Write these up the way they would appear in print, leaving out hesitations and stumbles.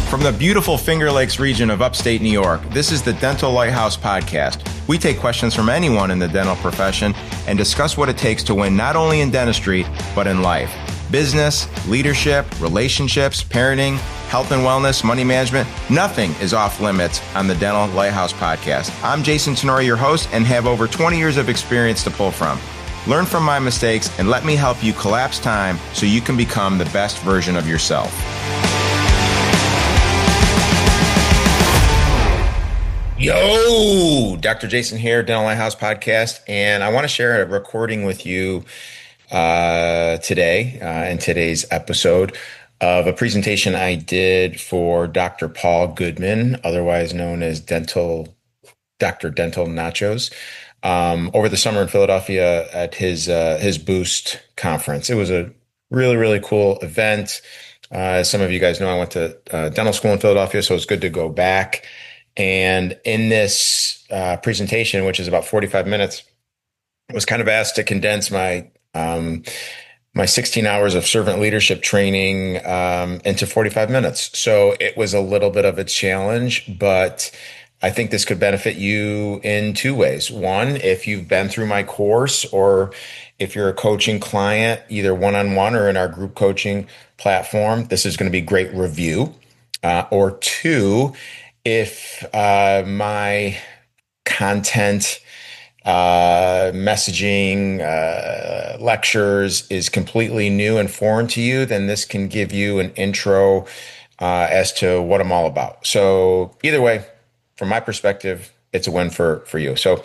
From the beautiful Finger Lakes region of upstate New York, this is the Dental Lighthouse Podcast. We take questions from anyone in the dental profession and discuss what it takes to win not only in dentistry, but in life. Business, leadership, relationships, parenting, health and wellness, money management, nothing is off limits on the Dental Lighthouse Podcast. I'm Jason Tenori, your host, and have over 20 years of experience to pull from. Learn from my mistakes and let me help you collapse time so you can become the best version of yourself. Yo, Dr. Jason here, Dental Lighthouse Podcast, and I want to share a recording with you today, in today's episode, of a presentation I did for Dr. Paul Goodman, otherwise known as Dr. Dental Nachos, over the summer in Philadelphia at his Boost conference. It was a really, really cool event. As some of you guys know, I went to dental school in Philadelphia, so it's good to go back. And in this presentation, which is about 45 minutes, I was kind of asked to condense my 16 hours of servant leadership training into 45 minutes. So it was a little bit of a challenge, but I think this could benefit you in two ways. One, if you've been through my course, or if you're a coaching client, either one-on-one or in our group coaching platform, this is going to be great review. Or two, if my content, messaging, lectures is completely new and foreign to you, then this can give you an intro as to what I'm all about. So either way, from my perspective, it's a win for you. So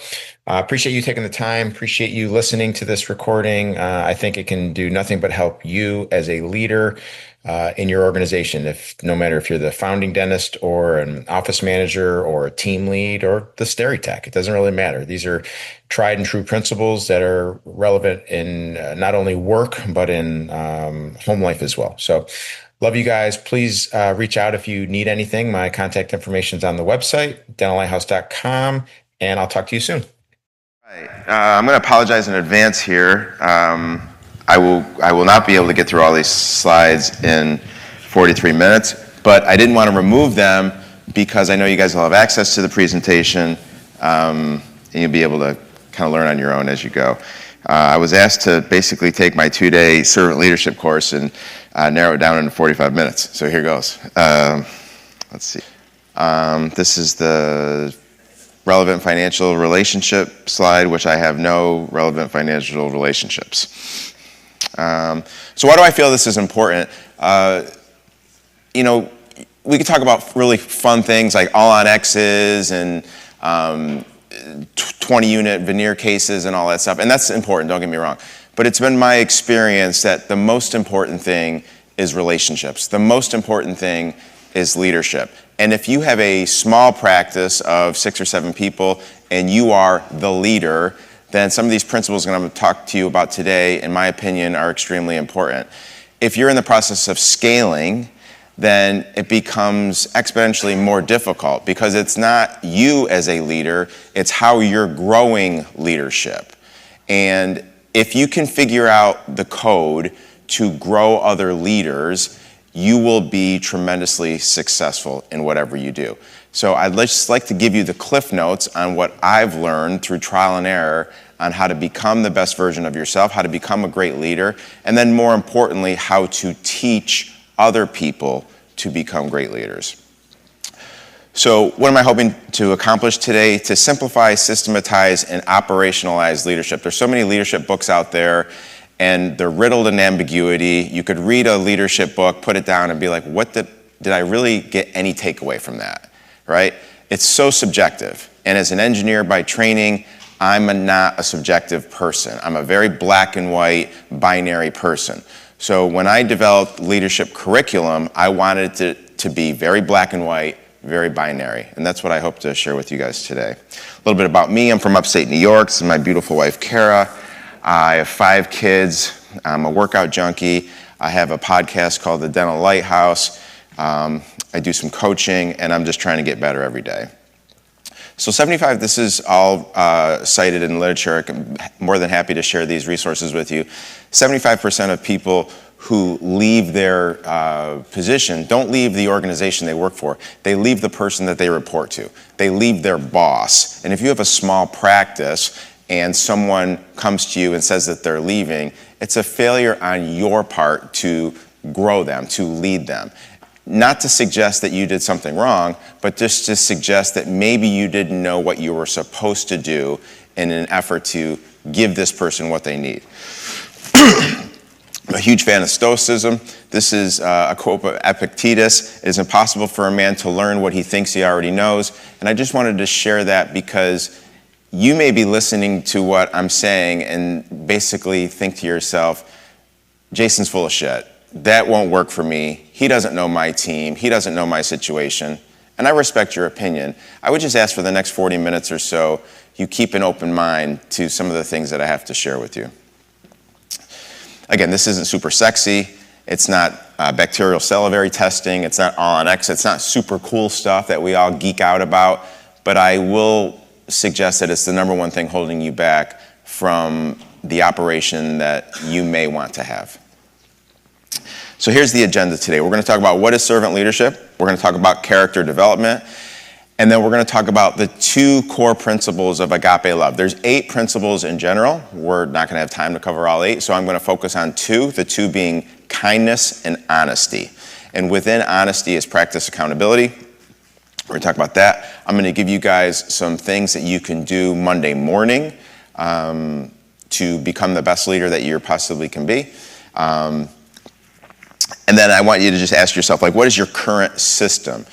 I appreciate you taking the time, appreciate you listening to this recording. I think it can do nothing but help you as a leader in your organization, no matter if you're the founding dentist or an office manager or a team lead or the SteriTech, it doesn't really matter. These are tried and true principles that are relevant in not only work, but in home life as well. So love you guys. Please reach out if you need anything. My contact information is on the website, dentallighthouse.com, and I'll talk to you soon. Right. I'm going to apologize in advance here. I will not be able to get through all these slides in 43 minutes, but I didn't want to remove them because I know you guys will have access to the presentation, and you'll be able to kind of learn on your own as you go. I was asked to basically take my 2-day servant leadership course and narrow it down into 45 minutes. So here goes. Let's see. This is the relevant financial relationship slide, which I have no relevant financial relationships. So why do I feel this is important? We could talk about really fun things like all-on X's and 20-unit veneer cases and all that stuff, and that's important, don't get me wrong. But it's been my experience that the most important thing is relationships. The most important thing is leadership. And if you have a small practice of 6 or 7 people and you are the leader, then some of these principles I'm going to talk to you about today, in my opinion, are extremely important. If you're in the process of scaling, then it becomes exponentially more difficult because it's not you as a leader, it's how you're growing leadership. And if you can figure out the code to grow other leaders, you will be tremendously successful in whatever you do. So I'd just like to give you the cliff notes on what I've learned through trial and error on how to become the best version of yourself, how to become a great leader, and then more importantly, how to teach other people to become great leaders. So what am I hoping to accomplish today? To simplify, systematize, and operationalize leadership. There's so many leadership books out there, and they're riddled in ambiguity. You could read a leadership book, put it down, and be like, what did I really get any takeaway from that, right? It's so subjective. And as an engineer by training, I'm not a subjective person. I'm a very black and white binary person. So when I developed leadership curriculum, I wanted it to be very black and white, very binary. And that's what I hope to share with you guys today. A little bit about me. I'm from upstate New York. This is my beautiful wife, Kara. I have 5 kids. I'm a workout junkie. I have a podcast called The Dental Lighthouse. I do some coaching, and I'm just trying to get better every day. So 75, this is all cited in literature. I'm more than happy to share these resources with you. 75% of people who leave their position don't leave the organization they work for. They leave the person that they report to. They leave their boss. And if you have a small practice and someone comes to you and says that they're leaving, it's a failure on your part to grow them, to lead them. Not to suggest that you did something wrong, but just to suggest that maybe you didn't know what you were supposed to do in an effort to give this person what they need. I'm a huge fan of Stoicism. This is a quote of Epictetus. It is impossible for a man to learn what he thinks he already knows. And I just wanted to share that because you may be listening to what I'm saying and basically think to yourself, Jason's full of shit. That won't work for me. He doesn't know my team. He doesn't know my situation. And I respect your opinion. I would just ask for the next 40 minutes or so, you keep an open mind to some of the things that I have to share with you. Again, this isn't super sexy. It's not bacterial salivary testing. It's not all on X. It's not super cool stuff that we all geek out about. But I will suggest that it's the number one thing holding you back from the operation that you may want to have. So here's the agenda today. We're going to talk about what is servant leadership. We're going to talk about character development. And then we're going to talk about the 2 core principles of agape love. There's 8 principles in general. We're not going to have time to cover all 8, so I'm going to focus on 2, the 2 being kindness and honesty. And within honesty is practice accountability. We're going to talk about that. I'm going to give you guys some things that you can do Monday morning to become the best leader that you possibly can be. And then I want you to just ask yourself, what is your current system?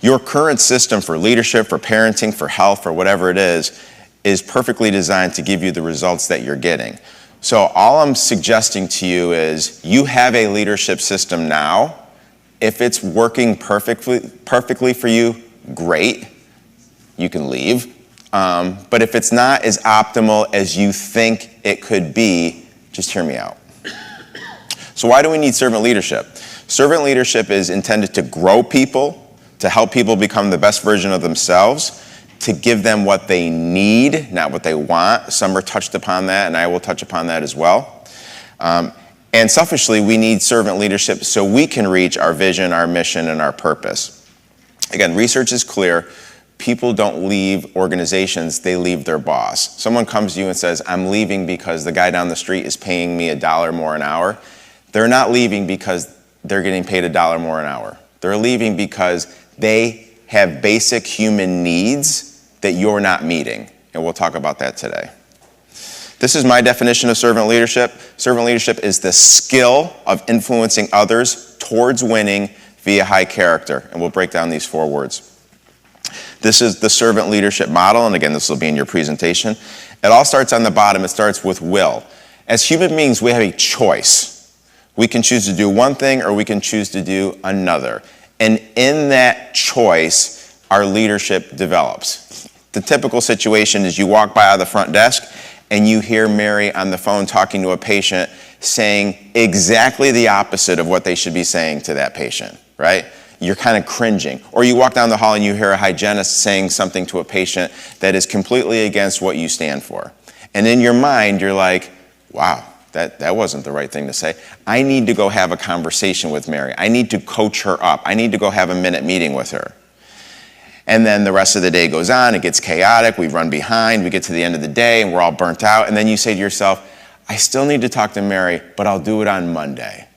Your current system for leadership, for parenting, for health, for whatever it is perfectly designed to give you the results that you're getting. So all I'm suggesting to you is you have a leadership system now. If it's working perfectly for you, great. You can leave. But if it's not as optimal as you think it could be, just hear me out. So why do we need servant leadership? Servant leadership is intended to grow people, to help people become the best version of themselves, to give them what they need, not what they want. Summer touched upon that, and I will touch upon that as well. And selfishly, we need servant leadership so we can reach our vision, our mission, and our purpose. Again, research is clear. People don't leave organizations, they leave their boss. Someone comes to you and says, I'm leaving because the guy down the street is paying me $1 more an hour. They're not leaving because they're getting paid $1 more an hour. They're leaving because they have basic human needs that you're not meeting. And we'll talk about that today. This is my definition of servant leadership. Servant leadership is the skill of influencing others towards winning via high character. And we'll break down these 4 words. This is the servant leadership model. And again, this will be in your presentation. It all starts on the bottom. It starts with will. As human beings, we have a choice. We can choose to do one thing or we can choose to do another. And in that choice, our leadership develops. The typical situation is you walk by the front desk and you hear Mary on the phone talking to a patient saying exactly the opposite of what they should be saying to that patient, right? You're kind of cringing. Or you walk down the hall and you hear a hygienist saying something to a patient that is completely against what you stand for. And in your mind, you're like, wow. That wasn't the right thing to say. I need to go have a conversation with Mary. I need to coach her up. I need to go have a minute meeting with her. And then the rest of the day goes on. It gets chaotic. We run behind. We get to the end of the day and we're all burnt out. And then you say to yourself, I still need to talk to Mary, but I'll do it on Monday.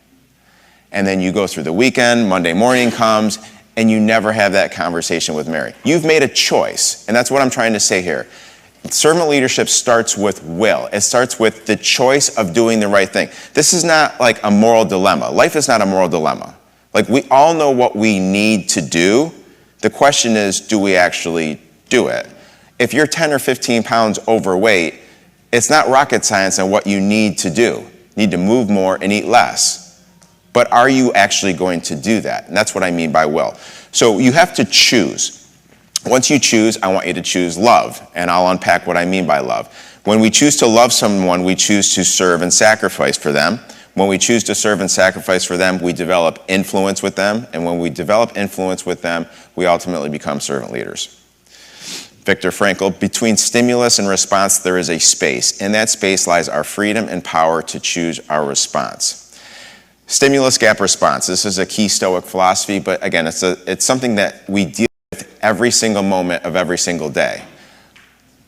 And then you go through the weekend. Monday morning comes and you never have that conversation with Mary. You've made a choice. And that's what I'm trying to say here. Servant leadership starts with will. It starts with the choice of doing the right thing. This is not like a moral dilemma. Life is not a moral dilemma. We all know what we need to do. The question is, do we actually do it? If you're 10 or 15 pounds overweight, it's not rocket science on what you need to do. You need to move more and eat less. But are you actually going to do that? And that's what I mean by will. So you have to choose. Once you choose, I want you to choose love, and I'll unpack what I mean by love. When we choose to love someone, we choose to serve and sacrifice for them. When we choose to serve and sacrifice for them, we develop influence with them, and when we develop influence with them, we ultimately become servant leaders. Viktor Frankl, between stimulus and response, there is a space. In that space lies our freedom and power to choose our response. Stimulus gap response. This is a key Stoic philosophy, but again, it's something that we deal with every single moment of every single day.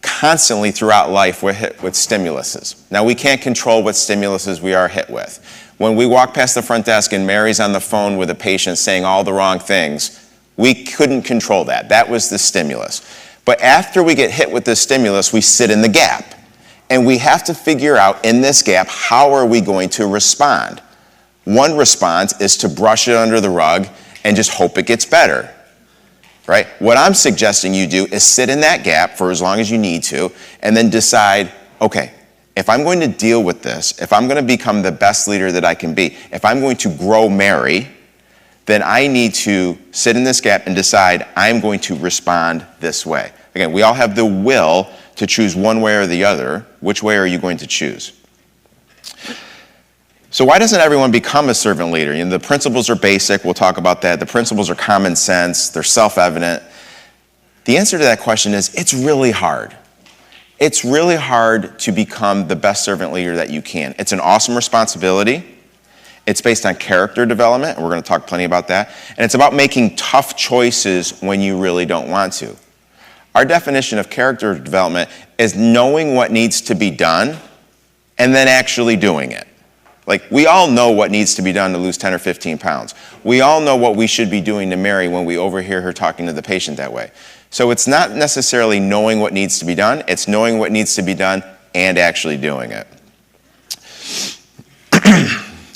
Constantly throughout life, we're hit with stimuluses. Now, we can't control what stimuluses we are hit with. When we walk past the front desk and Mary's on the phone with a patient saying all the wrong things, we couldn't control that. That was the stimulus. But after we get hit with this stimulus, we sit in the gap. And we have to figure out in this gap, how are we going to respond? One response is to brush it under the rug and just hope it gets better. Right? What I'm suggesting you do is sit in that gap for as long as you need to, and then decide, okay, if I'm going to deal with this, if I'm going to become the best leader that I can be, if I'm going to grow Mary, then I need to sit in this gap and decide I'm going to respond this way. Again, we all have the will to choose one way or the other. Which way are you going to choose? So why doesn't everyone become a servant leader? You know, the principles are basic. We'll talk about that. The principles are common sense. They're self-evident. The answer to that question is it's really hard. It's really hard to become the best servant leader that you can. It's an awesome responsibility. It's based on character development, and we're going to talk plenty about that. And it's about making tough choices when you really don't want to. Our definition of character development is knowing what needs to be done and then actually doing it. Like, we all know what needs to be done to lose 10 or 15 pounds. We all know what we should be doing to Mary when we overhear her talking to the patient that way. So it's not necessarily knowing what needs to be done, it's knowing what needs to be done and actually doing it.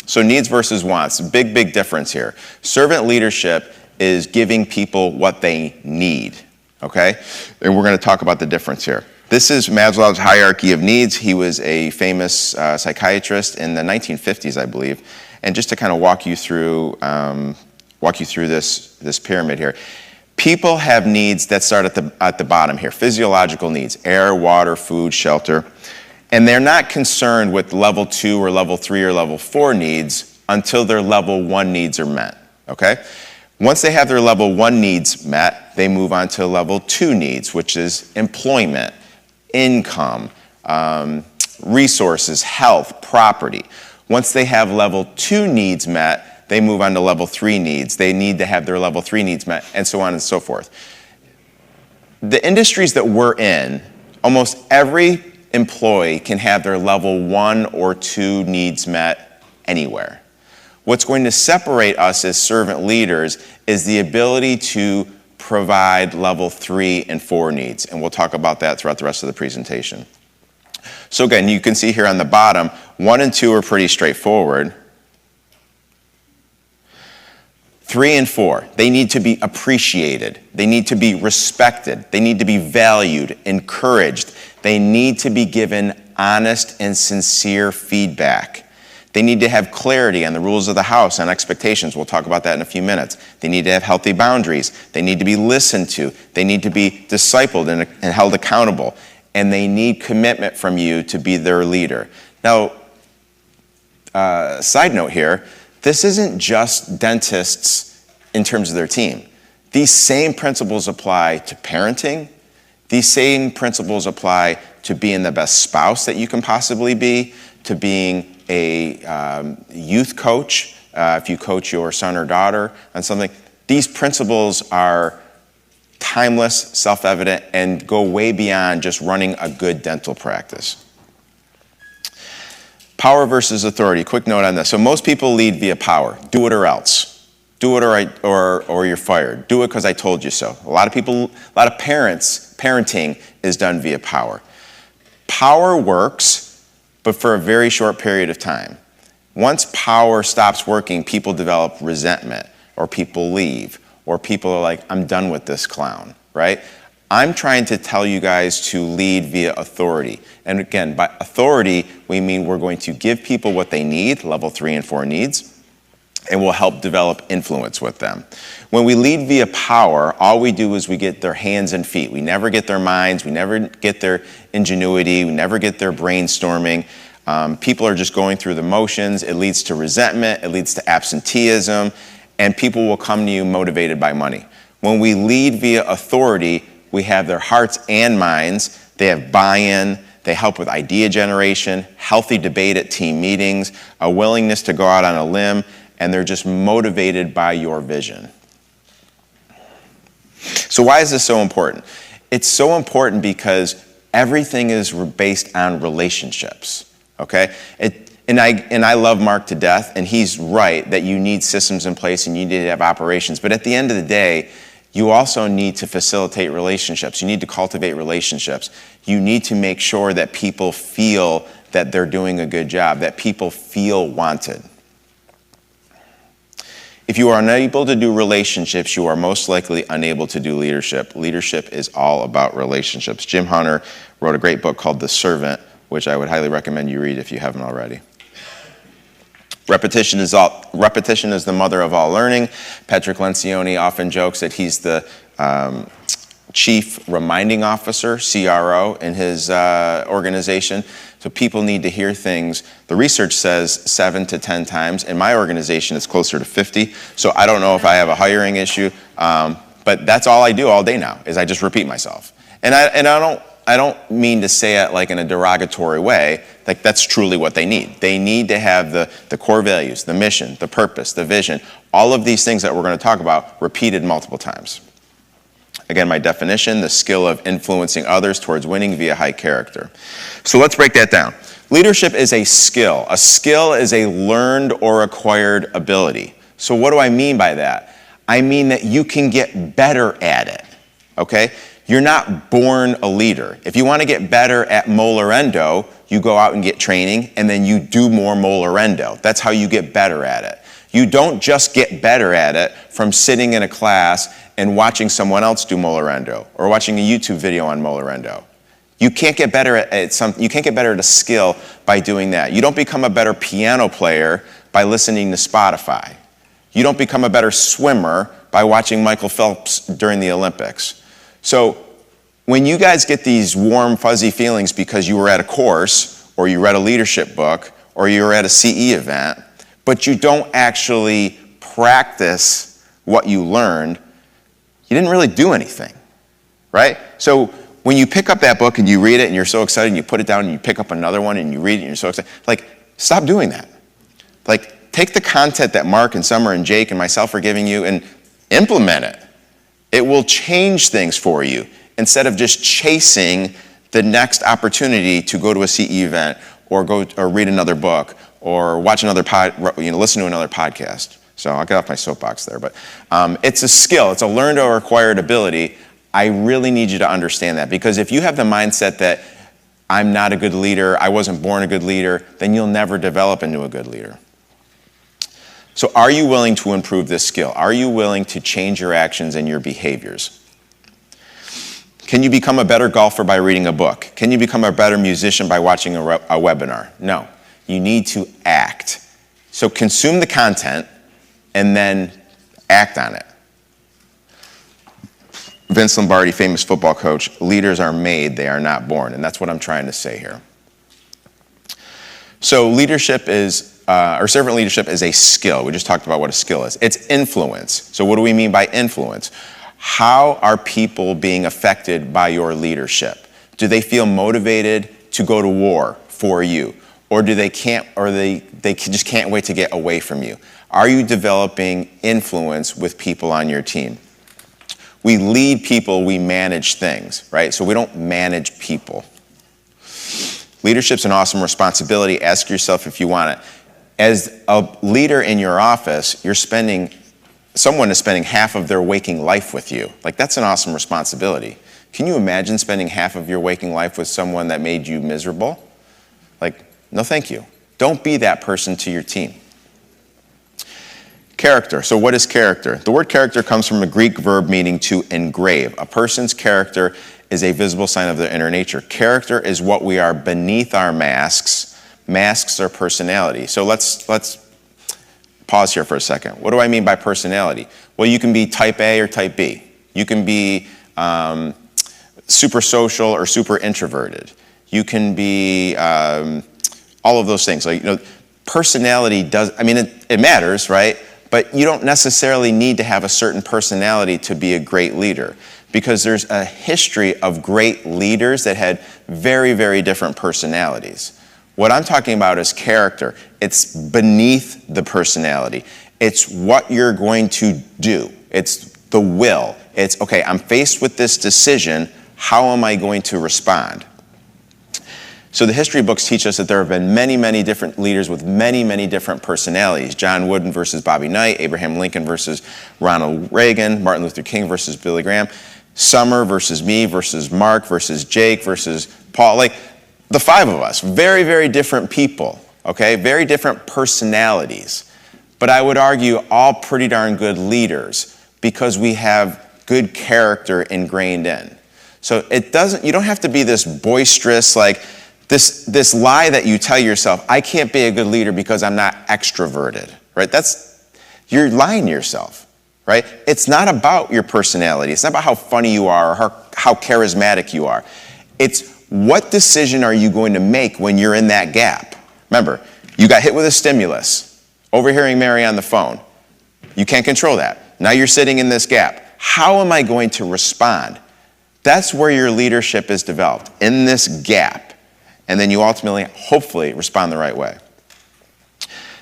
So needs versus wants, big difference here. Servant leadership is giving people what they need, okay? And we're going to talk about the difference here. This is Maslow's hierarchy of needs. He was a famous psychiatrist in the 1950s, I believe. And just to kind of walk you through this pyramid here. People have needs that start at the bottom here. Physiological needs: air, water, food, shelter. And they're not concerned with level 2 or level 3 or level 4 needs until their level 1 needs are met. Okay? Once they have their level 1 needs met, they move on to level 2 needs, which is employment, income, resources, health, property. Once they have level 2 needs met, they move on to level 3 needs. They need to have their level 3 needs met, and so on and so forth. The industries that we're in, almost every employee can have their level 1 or 2 needs met anywhere. What's going to separate us as servant leaders is the ability to provide level 3 and 4 needs, and we'll talk about that throughout the rest of the presentation. So again, you can see here on the bottom, 1 and 2 are pretty straightforward. 3 and 4, they need to be appreciated. They need to be respected. They need to be valued, encouraged. They need to be given honest and sincere feedback. They need to have clarity on the rules of the house and expectations. We'll talk about that in a few minutes. They need to have healthy boundaries. They need to be listened to. They need to be discipled and held accountable. And they need commitment from you to be their leader. Now, side note here, this isn't just dentists in terms of their team. These same principles apply to parenting. These same principles apply to being the best spouse that you can possibly be, to being a youth coach, if you coach your son or daughter on something. These principles are timeless, self-evident, and go way beyond just running a good dental practice. Power versus authority. Quick note on this. So most people lead via power. Do it or else. Do it or you're fired. Do it because I told you so. A lot of parents, parenting is done via power. Power works, but for a very short period of time. Once power stops working, people develop resentment, or people leave, or people are like, I'm done with this clown, right? I'm trying to tell you guys to lead via authority. And again, by authority, we mean we're going to give people what they need, level 3 and 4 needs, and we'll help develop influence with them. When we lead via power, all we do is we get their hands and feet. We never get their minds. We never get their ingenuity. We never get their brainstorming. People are just going through the motions. It leads to resentment. It leads to absenteeism. And people will come to you motivated by money. When we lead via authority, we have their hearts and minds. They have buy-in. They help with idea generation, healthy debate at team meetings, a willingness to go out on a limb, and they're just motivated by your vision. So why is this so important? It's so important because everything is based on relationships, okay? And I love Mark to death, and he's right that you need systems in place and you need to have operations. But at the end of the day, you also need to facilitate relationships. You need to cultivate relationships. You need to make sure that people feel that they're doing a good job, that people feel wanted. If you are unable to do relationships, you are most likely unable to do leadership. Leadership is all about relationships. Jim Hunter wrote a great book called The Servant, which I would highly recommend you read if you haven't already. Repetition is the mother of all learning. Patrick Lencioni often jokes that he's the chief reminding officer, CRO, in his organization. So people need to hear things. The research says 7 to 10 times. In my organization, it's closer to 50. So I don't know if I have a hiring issue, but that's all I do all day now, is I just repeat myself. And I don't mean to say it like in a derogatory way. Like, that's truly what they need. They need to have the core values, the mission, the purpose, the vision, all of these things that we're going to talk about repeated multiple times. Again, my definition, the skill of influencing others towards winning via high character. So let's break that down. Leadership is a skill. A skill is a learned or acquired ability. So what do I mean by that? I mean that you can get better at it, okay? You're not born a leader. If you want to get better at molorendo, you go out and get training, and then you do more molorendo. That's how you get better at it. You don't just get better at it from sitting in a class and watching someone else do molorendo or watching a YouTube video on molorendo. You can't get better you can't get better at a skill by doing that. You don't become a better piano player by listening to Spotify. You don't become a better swimmer by watching Michael Phelps during the Olympics. So when you guys get these warm, fuzzy feelings because you were at a course or you read a leadership book or you were at a CE event, but you don't actually practice what you learned, you didn't really do anything, right? So when you pick up that book and you read it and you're so excited and you put it down and you pick up another one and you read it and you're so excited, like, stop doing that. Like, take the content that Mark and Summer and Jake and myself are giving you and implement it. It will change things for you instead of just chasing the next opportunity to go to a CE event or read another book or watch another listen to another podcast. So I'll get off my soapbox there, but it's a skill. It's a learned or acquired ability. I really need you to understand that, because if you have the mindset that I'm not a good leader, I wasn't born a good leader, then you'll never develop into a good leader. So are you willing to improve this skill? Are you willing to change your actions and your behaviors? Can you become a better golfer by reading a book? Can you become a better musician by watching a webinar? No. You need to act. So consume the content and then act on it. Vince Lombardi, famous football coach, leaders are made, they are not born. And that's what I'm trying to say here. So servant leadership is a skill. We just talked about what a skill is. It's influence. So what do we mean by influence? How are people being affected by your leadership? Do they feel motivated to go to war for you? Or do they just can't wait to get away from you? Are you developing influence with people on your team? We lead people, we manage things, right? So we don't manage people. Leadership's an awesome responsibility. Ask yourself if you want it. As a leader in your office, someone is spending half of their waking life with you. Like, that's an awesome responsibility. Can you imagine spending half of your waking life with someone that made you miserable? Like, no thank you. Don't be that person to your team. Character. So what is character? The word character comes from a Greek verb meaning to engrave. A person's character is a visible sign of their inner nature. Character is what we are beneath our masks. Masks are personality. So let's pause here for a second. What do I mean by personality? Well, you can be type A or type B. You can be super social or super introverted. You can be all of those things. Like, personality it matters, right? But you don't necessarily need to have a certain personality to be a great leader, because there's a history of great leaders that had very, very different personalities. What I'm talking about is character. It's beneath the personality. It's what you're going to do. It's the will. It's, okay, I'm faced with this decision. How am I going to respond? So the history books teach us that there have been many, many different leaders with many, many different personalities. John Wooden versus Bobby Knight, Abraham Lincoln versus Ronald Reagan, Martin Luther King versus Billy Graham, Summer versus me versus Mark versus Jake versus Paul. Like the five of us, very, very different people, okay? Very different personalities. But I would argue all pretty darn good leaders because we have good character ingrained in. So you don't have to be this boisterous, like, this lie that you tell yourself, I can't be a good leader because I'm not extroverted, right? You're lying to yourself, right? It's not about your personality. It's not about how funny you are or how charismatic you are. It's what decision are you going to make when you're in that gap? Remember, you got hit with a stimulus, overhearing Mary on the phone. You can't control that. Now you're sitting in this gap. How am I going to respond? That's where your leadership is developed, in this gap. And then you ultimately, hopefully, respond the right way.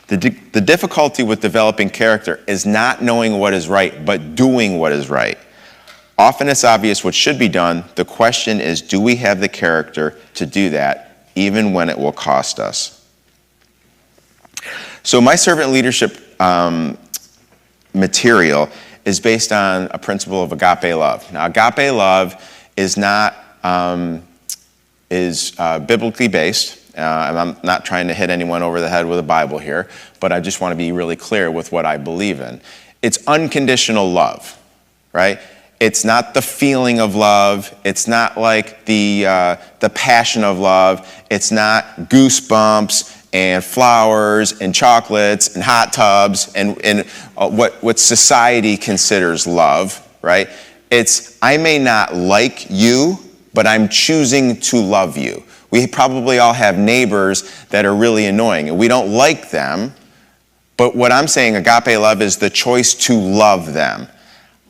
The difficulty with developing character is not knowing what is right, but doing what is right. Often it's obvious what should be done. The question is, do we have the character to do that, even when it will cost us? So my servant leadership material is based on a principle of agape love. Now, agape love is not biblically based. And I'm not trying to hit anyone over the head with a Bible here, but I just want to be really clear with what I believe in. It's unconditional love, right? It's not the feeling of love. It's not like the passion of love. It's not goosebumps and flowers and chocolates and hot tubs and what society considers love, right? It's, I may not like you, but I'm choosing to love you. We probably all have neighbors that are really annoying, and we don't like them, but what I'm saying, agape love, is the choice to love them.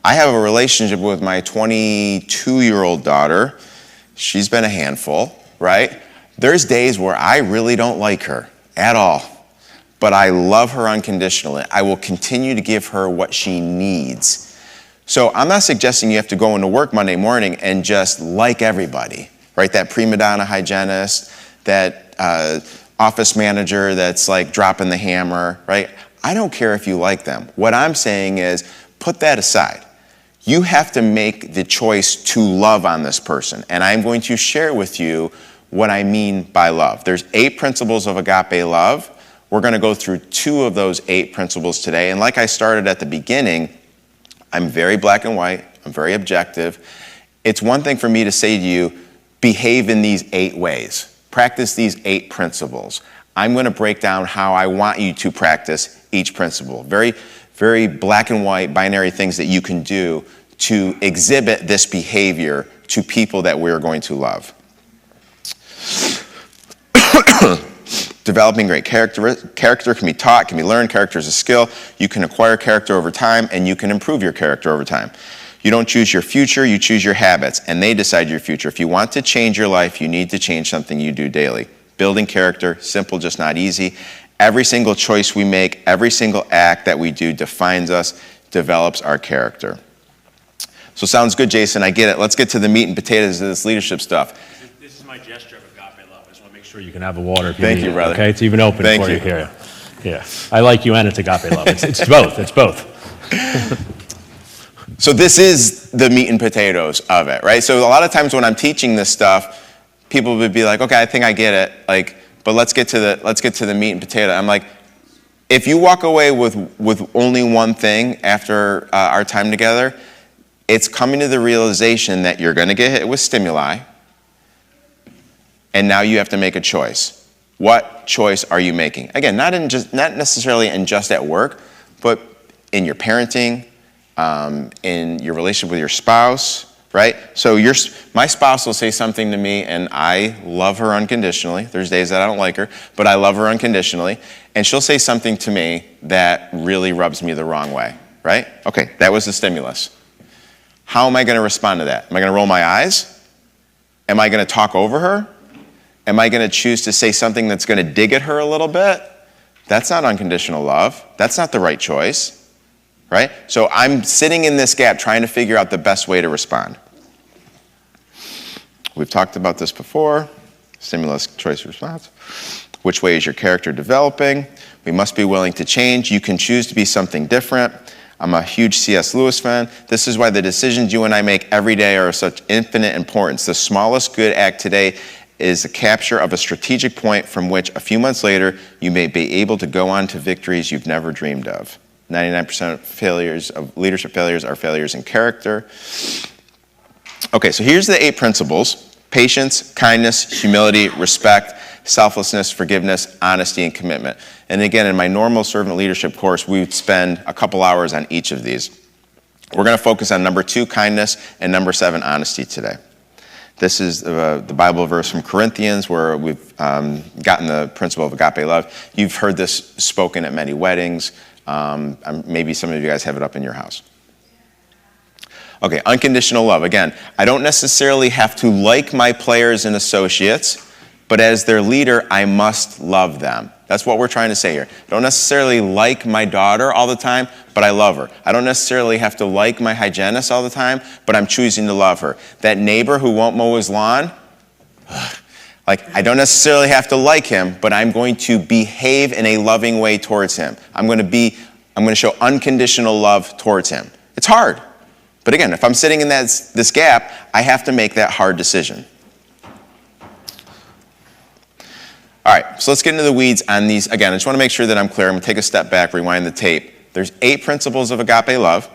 I have a relationship with my 22-year-old daughter. She's been a handful, right? There's days where I really don't like her at all, but I love her unconditionally. I will continue to give her what she needs. So I'm not suggesting you have to go into work Monday morning and just like everybody, right? That prima donna hygienist, that office manager that's like dropping the hammer, right? I don't care if you like them. What I'm saying is put that aside. You have to make the choice to love on this person. And I'm going to share with you what I mean by love. There's 8 principles of agape love. We're going to go through 2 of those 8 principles today. And like I started at the beginning, I'm very black and white. I'm very objective. It's one thing for me to say to you, behave in these 8 ways. Practice these 8 principles. I'm going to break down how I want you to practice each principle. Very, very black and white, binary things that you can do to exhibit this behavior to people that we're going to love. Developing great character can be taught, can be learned. Character is a skill. You can acquire character over time, and you can improve your character over time. You don't choose your future, you choose your habits, and they decide your future. If you want to change your life, you need to change something you do daily. Building character, simple, just not easy. Every single choice we make, every single act that we do defines us, develops our character. So sounds good, Jason, I get it. Let's get to the meat and potatoes of this leadership stuff. This is my gesture of agape love. I just want to make sure you can have the water if you Thank need you, it, brother. Okay, it's even open Thank for you. you here. Yeah, I like you and it's agape love. It's both, it's both. So this is the meat and potatoes of it, right? So a lot of times when I'm teaching this stuff, people would be like, okay, I think I get it, like, but let's get to the meat and potato. I'm like, if you walk away with only one thing after our time together, it's coming to the realization that you're going to get hit with stimuli, and now you have to make a choice. What choice are you making? Again, not necessarily in just at work, but in your parenting, in your relationship with your spouse, right? So my spouse will say something to me, and I love her unconditionally. There's days that I don't like her, but I love her unconditionally. And she'll say something to me that really rubs me the wrong way, right? Okay, that was the stimulus. How am I going to respond to that? Am I going to roll my eyes? Am I going to talk over her? Am I going to choose to say something that's going to dig at her a little bit? That's not unconditional love. That's not the right choice, right? So I'm sitting in this gap trying to figure out the best way to respond. We've talked about this before. Stimulus, choice, response. Which way is your character developing? We must be willing to change. You can choose to be something different. I'm a huge C.S. Lewis fan. This is why the decisions you and I make every day are of such infinite importance. The smallest good act today is the capture of a strategic point from which a few months later you may be able to go on to victories you've never dreamed of. 99% of leadership failures are failures in character. Okay, so here's the 8 principles: patience, kindness, humility, respect, selflessness, forgiveness, honesty, and commitment. And again, in my normal servant leadership course, we would spend a couple hours on each of these. We're going to focus on number 2, kindness, and number 7, honesty today. This is the Bible verse from Corinthians where we've gotten the principle of agape love. You've heard this spoken at many weddings. Maybe some of you guys have it up in your house. Okay, unconditional love. Again, I don't necessarily have to like my players and associates, but as their leader, I must love them. That's what we're trying to say here. I don't necessarily like my daughter all the time, but I love her. I don't necessarily have to like my hygienist all the time, but I'm choosing to love her. That neighbor who won't mow his lawn, I don't necessarily have to like him, but I'm going to behave in a loving way towards him. I'm going to show unconditional love towards him. It's hard. But again, if I'm sitting in this gap, I have to make that hard decision. All right, so let's get into the weeds on these. Again, I just want to make sure that I'm clear. I'm going to take a step back, rewind the tape. There's 8 principles of agape love.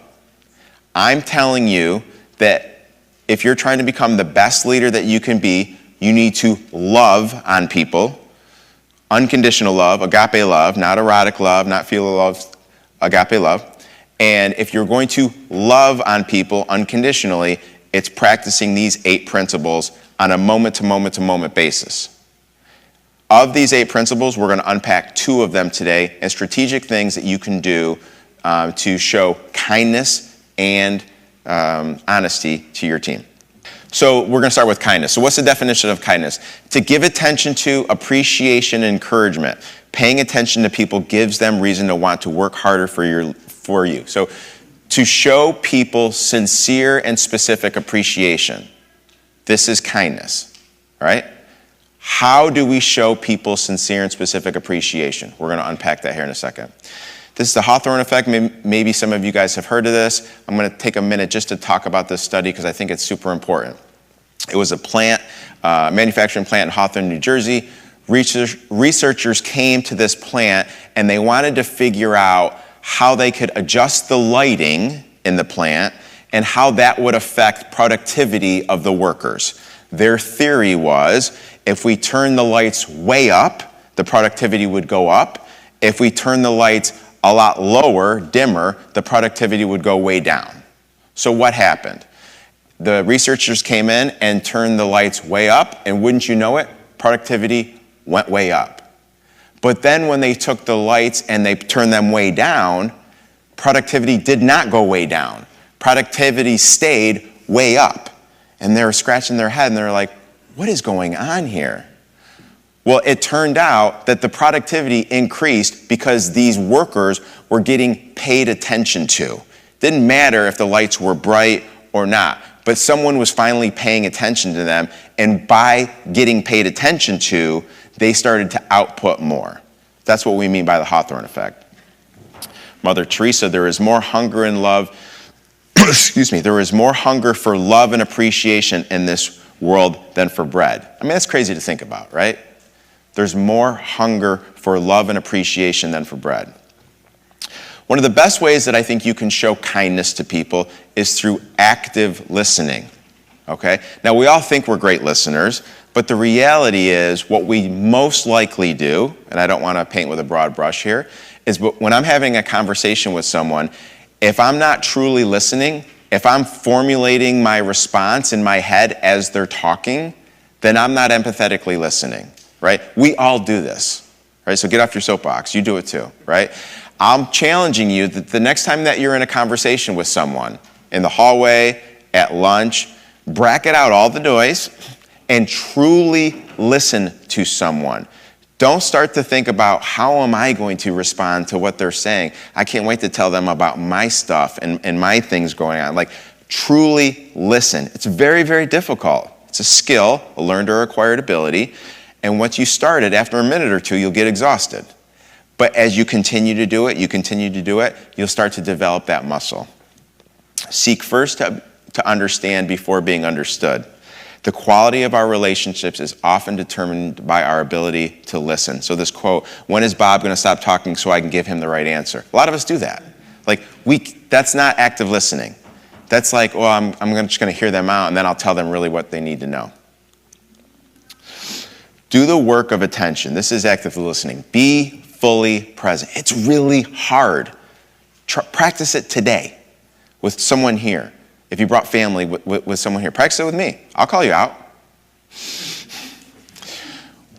I'm telling you that if you're trying to become the best leader that you can be, you need to love on people. Unconditional love, agape love, not erotic love, not filial love, agape love. And if you're going to love on people unconditionally, it's practicing these 8 principles on a moment-to-moment-to-moment basis. Of these 8 principles, we're going to unpack 2 of them today and strategic things that you can do to show kindness and honesty to your team. So we're going to start with kindness. So what's the definition of kindness? To give attention to, appreciation, and encouragement. Paying attention to people gives them reason to want to work harder for you. So to show people sincere and specific appreciation. This is kindness, right? How do we show people sincere and specific appreciation? We're going to unpack that here in a second. This is the Hawthorne effect. Maybe some of you guys have heard of this. I'm going to take a minute just to talk about this study because I think it's super important. It was a manufacturing plant in Hawthorne, New Jersey. Researchers came to this plant and they wanted to figure out how they could adjust the lighting in the plant and how that would affect productivity of the workers. Their theory was if we turn the lights way up, the productivity would go up. If we turn the lights a lot lower, dimmer, the productivity would go way down. So what happened? The researchers came in and turned the lights way up, and wouldn't you know it, productivity went way up. But then when they took the lights and they turned them way down, productivity did not go way down. Productivity stayed way up. And they were scratching their head and they were like, what is going on here? Well, it turned out that the productivity increased because these workers were getting paid attention to. Didn't matter if the lights were bright or not, but someone was finally paying attention to them, and by getting paid attention to, they started to output more. That's what we mean by the Hawthorne effect. Mother Teresa, there is more hunger and love, there is more hunger for love and appreciation in this world than for bread. I mean, that's crazy to think about, right? There's more hunger for love and appreciation than for bread. One of the best ways that I think you can show kindness to people is through active listening, okay? Now, we all think we're great listeners, but the reality is what we most likely do, and I don't want to paint with a broad brush here, is when I'm having a conversation with someone, if I'm not truly listening, if I'm formulating my response in my head as they're talking, then I'm not empathetically listening, right? We all do this, right? So get off your soapbox. You do it too, right? I'm challenging you that the next time that you're in a conversation with someone, in the hallway, at lunch, bracket out all the noise and truly listen to someone. Don't start to think about how am I going to respond to what they're saying. I can't wait to tell them about my stuff and my things going on. Like, truly listen. It's very, very difficult. It's a skill, a learned or acquired ability. And once you start it, after a minute or two, you'll get exhausted. But as you continue to do it, you'll start to develop that muscle. Seek first to understand before being understood. The quality of our relationships is often determined by our ability to listen. So this quote, when is Bob going to stop talking so I can give him the right answer? A lot of us do that. Like, that's not active listening. That's like, well, I'm just going to hear them out, and then I'll tell them really what they need to know. Do the work of attention. This is active listening. Be fully present. It's really hard. Practice it today with someone here. If you brought family with someone here, practice it with me. I'll call you out.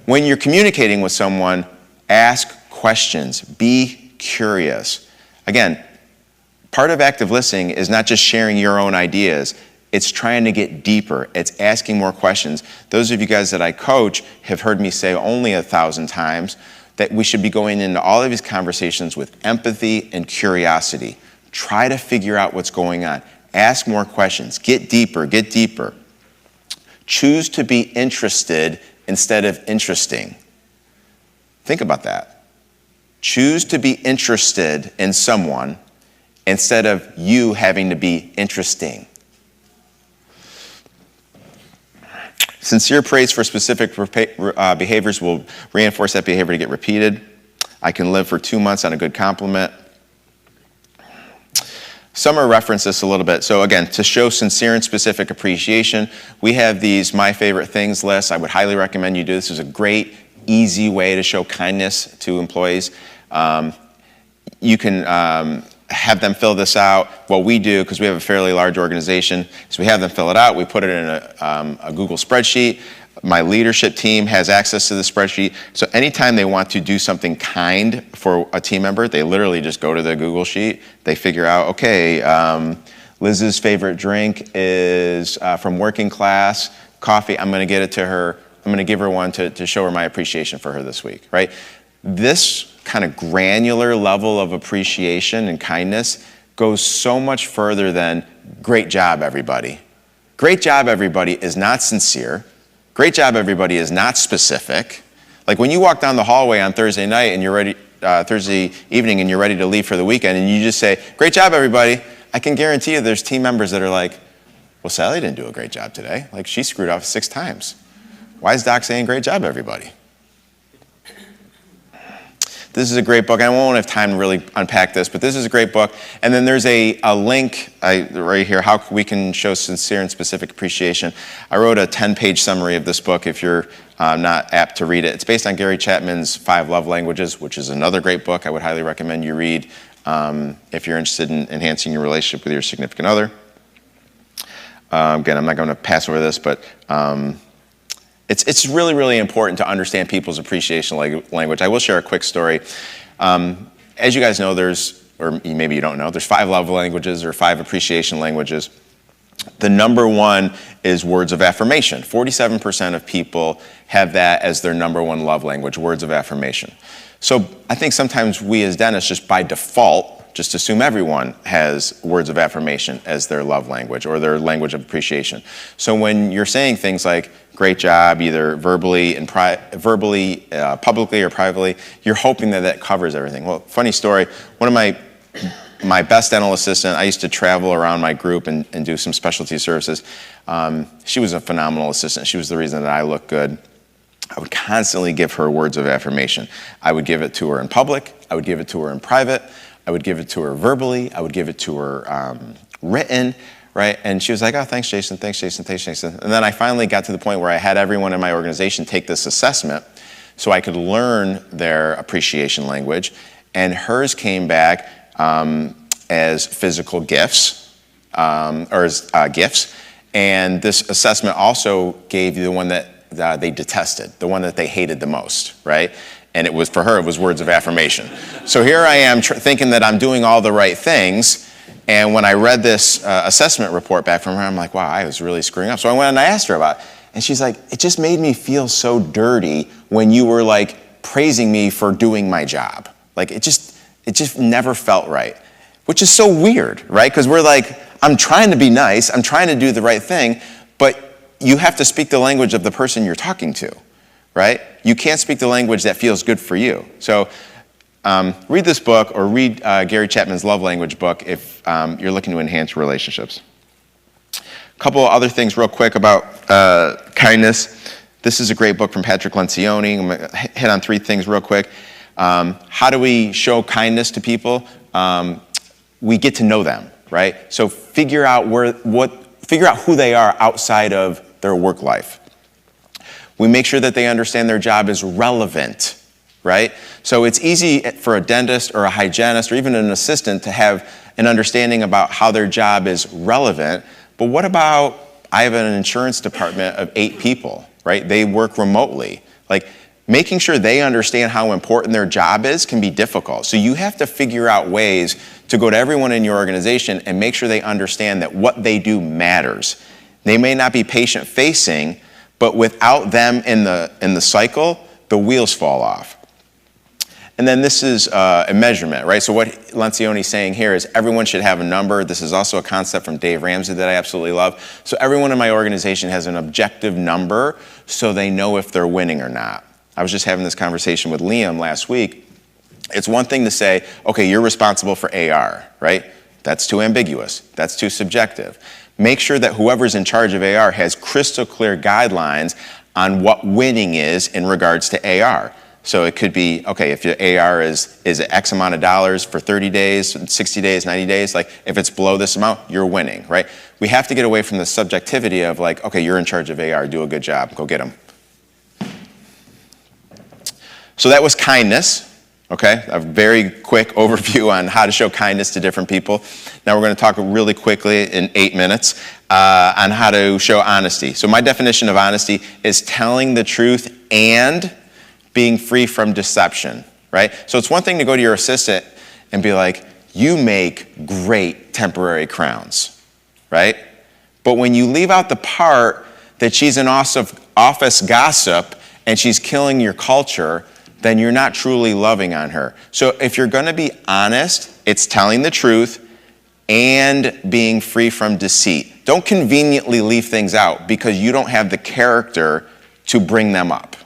When you're communicating with someone, ask questions. Be curious. Again, part of active listening is not just sharing your own ideas. It's trying to get deeper. It's asking more questions. Those of you guys that I coach have heard me say only 1,000 times that we should be going into all of these conversations with empathy and curiosity. Try to figure out what's going on. Ask more questions. Get deeper, get deeper. Choose to be interested instead of interesting. Think about that. Choose to be interested in someone instead of you having to be interesting. Sincere praise for specific behaviors will reinforce that behavior to get repeated. I can live for 2 months on a good compliment. Summer referenced this a little bit. So again, to show sincere and specific appreciation, we have these my favorite things lists. I would highly recommend you do this. This is a great, easy way to show kindness to employees. You can have them fill this out. What we do, because we have a fairly large organization, is we have them fill it out. We put it in a Google spreadsheet. My leadership team has access to the spreadsheet. So anytime they want to do something kind for a team member, they literally just go to the Google sheet. They figure out, okay, Liz's favorite drink is from working class, coffee. I'm going to get it to her. I'm going to give her one to show her my appreciation for her this week, right? This kind of granular level of appreciation and kindness goes so much further than great job, everybody. Great job, everybody is not sincere. Great job, everybody is not specific. Like when you walk down the hallway on Thursday night and you're ready, Thursday evening and you're ready to leave for the weekend and you just say, great job, everybody. I can guarantee you there's team members that are like, well, Sally didn't do a great job today. Like she screwed up 6 times. Why is Doc saying great job, everybody? This is a great book. I won't have time to really unpack this, but this is a great book. And then there's a link right here, how we can show sincere and specific appreciation. I wrote a 10-page summary of this book if you're not apt to read it. It's based on Gary Chapman's 5 Love Languages, which is another great book I would highly recommend you read if you're interested in enhancing your relationship with your significant other. Again, I'm not going to pass over this, but it's really, really important to understand people's appreciation language. I will share a quick story. As you guys know, or maybe you don't know, there's 5 love languages or 5 appreciation languages. The number one is words of affirmation. 47% of people have that as their number one love language, words of affirmation. So I think sometimes we as dentists just by default just assume everyone has words of affirmation as their love language or their language of appreciation. So when you're saying things like great job, either verbally, publicly or privately, you're hoping that covers everything. Well, funny story, one of my best dental assistant, I used to travel around my group and do some specialty services. She was a phenomenal assistant. She was the reason that I look good. I would constantly give her words of affirmation. I would give it to her in public. I would give it to her in private. I would give it to her verbally. I would give it to her written, right? And she was like, oh, thanks, Jason, thanks, Jason, thanks, Jason. And then I finally got to the point where I had everyone in my organization take this assessment so I could learn their appreciation language. And hers came back as physical gifts, or as gifts. And this assessment also gave you the one that they detested, the one that they hated the most, right? And it was, for her, it was words of affirmation. So here I am thinking that I'm doing all the right things. And when I read this assessment report back from her, I'm like, wow, I was really screwing up. So I went and I asked her about it. And she's like, it just made me feel so dirty when you were like praising me for doing my job. Like it just never felt right, which is so weird, right? Because we're like, I'm trying to be nice, I'm trying to do the right thing, but you have to speak the language of the person you're talking to, right? You can't speak the language that feels good for you. So read this book or read Gary Chapman's Love Language book if you're looking to enhance relationships. A couple of other things real quick about kindness. This is a great book from Patrick Lencioni. I'm going to hit on 3 things real quick. How do we show kindness to people? We get to know them, right? So figure out who they are outside of their work life. We make sure that they understand their job is relevant, right? So it's easy for a dentist or a hygienist or even an assistant to have an understanding about how their job is relevant. But what about, I have an insurance department of 8 people, right? They work remotely. Like, making sure they understand how important their job is can be difficult. So you have to figure out ways to go to everyone in your organization and make sure they understand that what they do matters. They may not be patient-facing, but without them in the cycle, the wheels fall off. And then this is a measurement, right? So what Lencioni's saying here is everyone should have a number. This is also a concept from Dave Ramsey that I absolutely love. So everyone in my organization has an objective number so they know if they're winning or not. I was just having this conversation with Liam last week. It's one thing to say, okay, you're responsible for AR, right? That's too ambiguous. That's too subjective. Make sure that whoever's in charge of AR has crystal clear guidelines on what winning is in regards to AR. So it could be, okay, if your AR is X amount of dollars for 30 days, 60 days, 90 days, like if it's below this amount, you're winning, right? We have to get away from the subjectivity of like, okay, you're in charge of AR, do a good job, go get them. So that was kindness, okay? A very quick overview on how to show kindness to different people. Now we're going to talk really quickly in 8 minutes on how to show honesty. So my definition of honesty is telling the truth and being free from deception, right? So it's one thing to go to your assistant and be like, you make great temporary crowns, right? But when you leave out the part that she's an office gossip and she's killing your culture, then you're not truly loving on her. So if you're going to be honest, it's telling the truth and being free from deceit. Don't conveniently leave things out because you don't have the character to bring them up.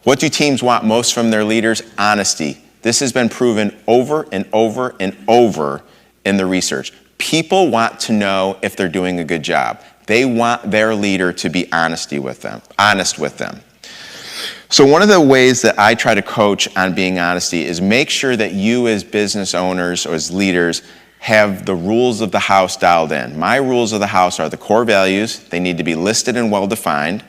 What do teams want most from their leaders? Honesty. This has been proven over and over and over in the research. People want to know if they're doing a good job. They want their leader to be honest with them. So one of the ways that I try to coach on being honesty is make sure that you as business owners or as leaders have the rules of the house dialed in. My rules of the house are the core values. They need to be listed and well-defined.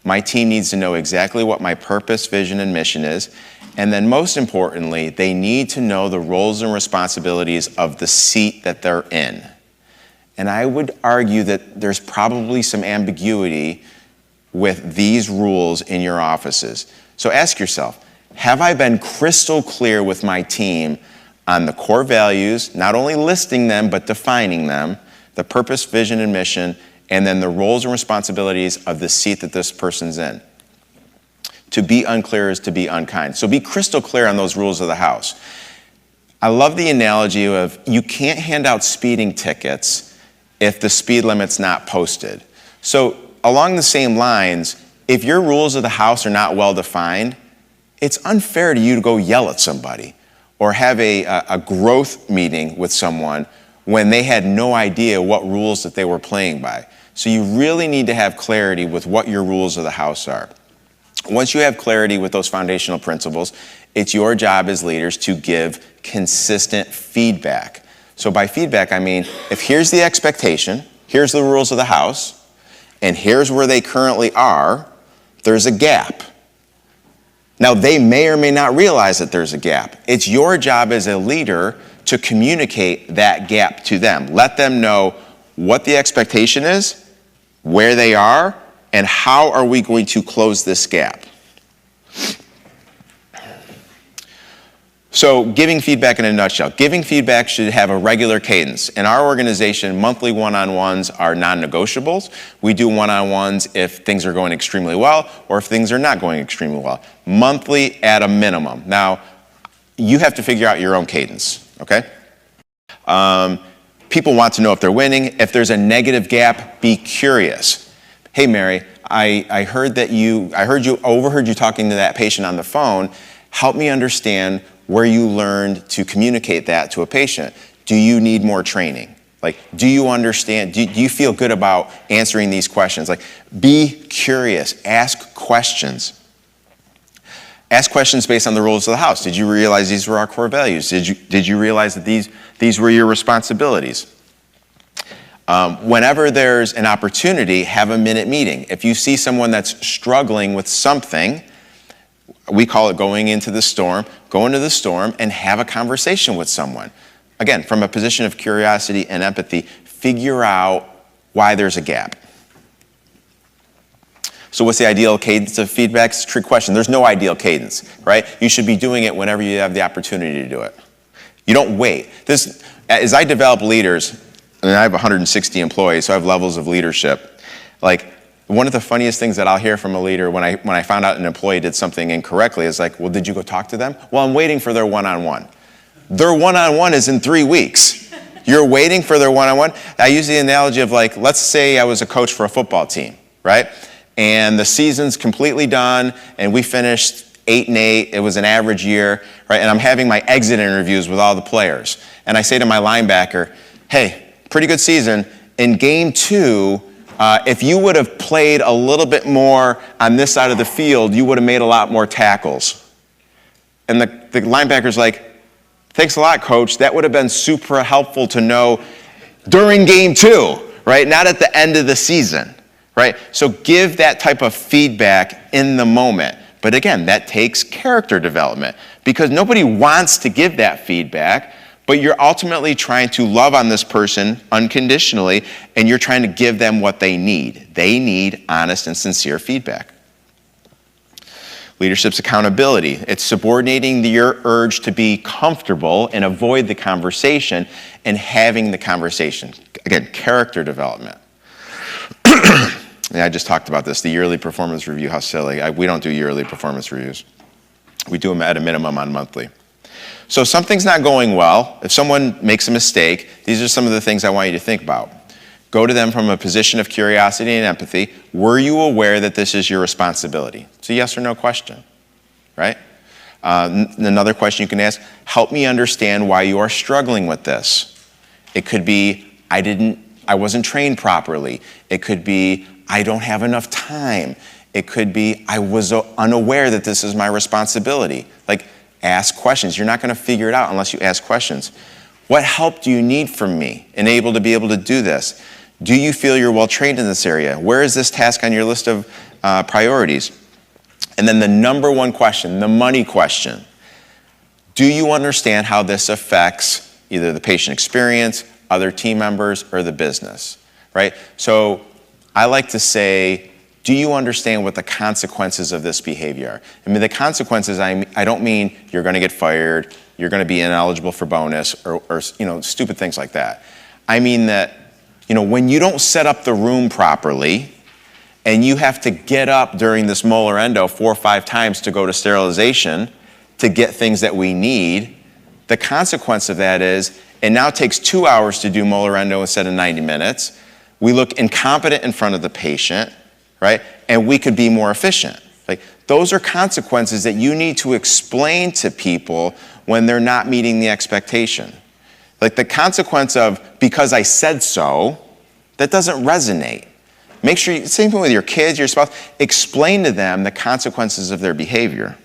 My team needs to know exactly what my purpose, vision, and mission is. And then most importantly, they need to know the roles and responsibilities of the seat that they're in. And I would argue that there's probably some ambiguity with these rules in your offices. So ask yourself, have I been crystal clear with my team on the core values, not only listing them, but defining them, the purpose, vision, and mission, and then the roles and responsibilities of the seat that this person's in? To be unclear is to be unkind. So be crystal clear on those rules of the house. I love the analogy of you can't hand out speeding tickets if the speed limit's not posted. So along the same lines, if your rules of the house are not well defined, it's unfair to you to go yell at somebody or have a growth meeting with someone when they had no idea what rules that they were playing by. So you really need to have clarity with what your rules of the house are. Once you have clarity with those foundational principles, it's your job as leaders to give consistent feedback. So by feedback, I mean, if here's the expectation, here's the rules of the house, and here's where they currently are, there's a gap. Now, they may or may not realize that there's a gap. It's your job as a leader to communicate that gap to them. Let them know what the expectation is, where they are, and how are we going to close this gap. So giving feedback in a nutshell. Giving feedback should have a regular cadence. In our organization, monthly one-on-ones are non-negotiables. We do one-on-ones if things are going extremely well or if things are not going extremely well. Monthly at a minimum. Now, you have to figure out your own cadence, okay? People want to know if they're winning. If there's a negative gap, be curious. Hey, Mary, I overheard you talking to that patient on the phone. Help me understand where you learned to communicate that to a patient. Do you need more training? Like, do you understand? Do you feel good about answering these questions? Like, be curious. Ask questions. Ask questions based on the rules of the house. Did you realize these were our core values? Did you realize that these were your responsibilities? Whenever there's an opportunity, have a minute meeting. If you see someone that's struggling with something, we call it going into the storm. Go into the storm and have a conversation with someone. Again, from a position of curiosity and empathy, figure out why there's a gap. So what's the ideal cadence of feedback? It's a trick question. There's no ideal cadence, right? You should be doing it whenever you have the opportunity to do it. You don't wait. As I develop leaders, and I have 160 employees, so I have levels of leadership. Like, one of the funniest things that I'll hear from a leader when I found out an employee did something incorrectly is like, well, did you go talk to them? Well, I'm waiting for their one-on-one. Their one-on-one is in 3 weeks. You're waiting for their one-on-one? I use the analogy of like, let's say I was a coach for a football team, right? And the season's completely done, and we finished 8-8. It was an average year, right? And I'm having my exit interviews with all the players. And I say to my linebacker, hey, pretty good season. In game 2, if you would have played a little bit more on this side of the field, you would have made a lot more tackles. And the linebacker's like, thanks a lot, coach. That would have been super helpful to know during game 2, right? Not at the end of the season, right? So give that type of feedback in the moment. But again, that takes character development because nobody wants to give that feedback, but you're ultimately trying to love on this person unconditionally, and you're trying to give them what they need. They need honest and sincere feedback. Leadership's accountability. It's subordinating your urge to be comfortable and avoid the conversation and having the conversation. Again, character development. Yeah, I just talked about this, the yearly performance review, how silly. We don't do yearly performance reviews. We do them at a minimum on monthly. So if something's not going well, if someone makes a mistake, these are some of the things I want you to think about. Go to them from a position of curiosity and empathy. Were you aware that this is your responsibility? It's a yes or no question, right? Another question you can ask, help me understand why you are struggling with this. It could be, I wasn't trained properly. It could be, I don't have enough time. It could be, I was unaware that this is my responsibility. Like, ask questions. You're not going to figure it out unless you ask questions. What help do you need from me and able to be able to do this? Do you feel you're well trained in this area? Where is this task on your list of priorities? And then the number one question, the money question. Do you understand how this affects either the patient experience, other team members, or the business, right? So I like to say, do you understand what the consequences of this behavior are? I mean, the consequences, I don't mean you're going to get fired, you're going to be ineligible for bonus, or stupid things like that. I mean that, when you don't set up the room properly, and you have to get up during this molar endo 4 or 5 times to go to sterilization to get things that we need, the consequence of that is it now takes 2 hours to do molar endo instead of 90 minutes. We look incompetent in front of the patient, right? And we could be more efficient. Like, those are consequences that you need to explain to people when they're not meeting the expectation. Like the consequence of, because I said so, that doesn't resonate. Make sure, same thing with your kids, your spouse, explain to them the consequences of their behavior.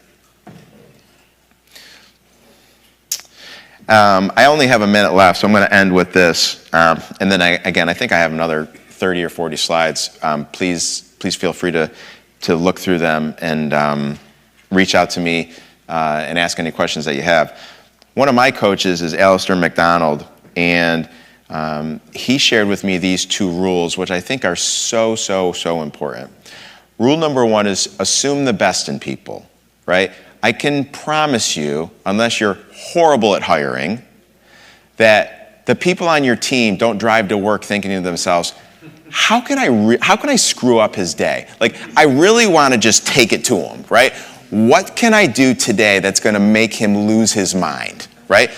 I only have a minute left, so I'm going to end with this. And then I think I have another 30 or 40 slides. Please feel free to look through them and reach out to me and ask any questions that you have. One of my coaches is Alistair McDonald, and he shared with me these 2 rules, which I think are so important. Rule number 1 is assume the best in people, right? I can promise you, unless you're horrible at hiring, that the people on your team don't drive to work thinking to themselves, how can I screw up his day? Like, I really want to just take it to him, right? What can I do today that's going to make him lose his mind, right?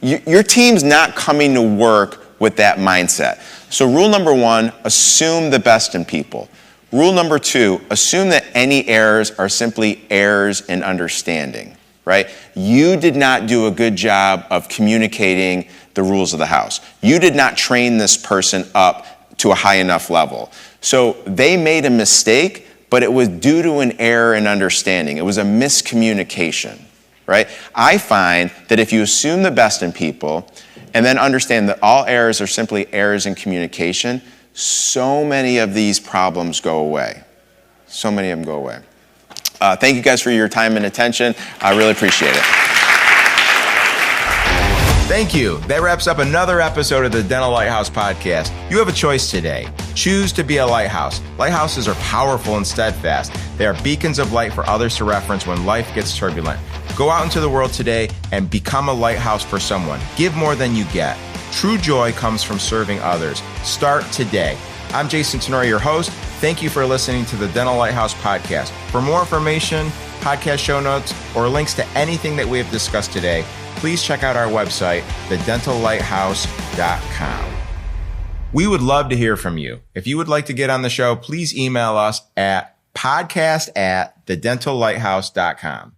Your team's not coming to work with that mindset. So rule number 1, assume the best in people. Rule number 2, assume that any errors are simply errors in understanding, right? You did not do a good job of communicating the rules of the house. You did not train this person up to a high enough level. So they made a mistake, but it was due to an error in understanding. It was a miscommunication, right? I find that if you assume the best in people and then understand that all errors are simply errors in communication, so many of these problems go away. So many of them go away. Thank you guys for your time and attention. I really appreciate it. Thank you. That wraps up another episode of the Dental Lighthouse Podcast. You have a choice today. Choose to be a lighthouse. Lighthouses are powerful and steadfast. They are beacons of light for others to reference when life gets turbulent. Go out into the world today and become a lighthouse for someone. Give more than you get. True joy comes from serving others. Start today. I'm Jason Tenori, your host. Thank you for listening to the Dental Lighthouse Podcast. For more information, podcast show notes, or links to anything that we have discussed today, please check out our website, thedentallighthouse.com. We would love to hear from you. If you would like to get on the show, please email us at podcast@thedentallighthouse.com.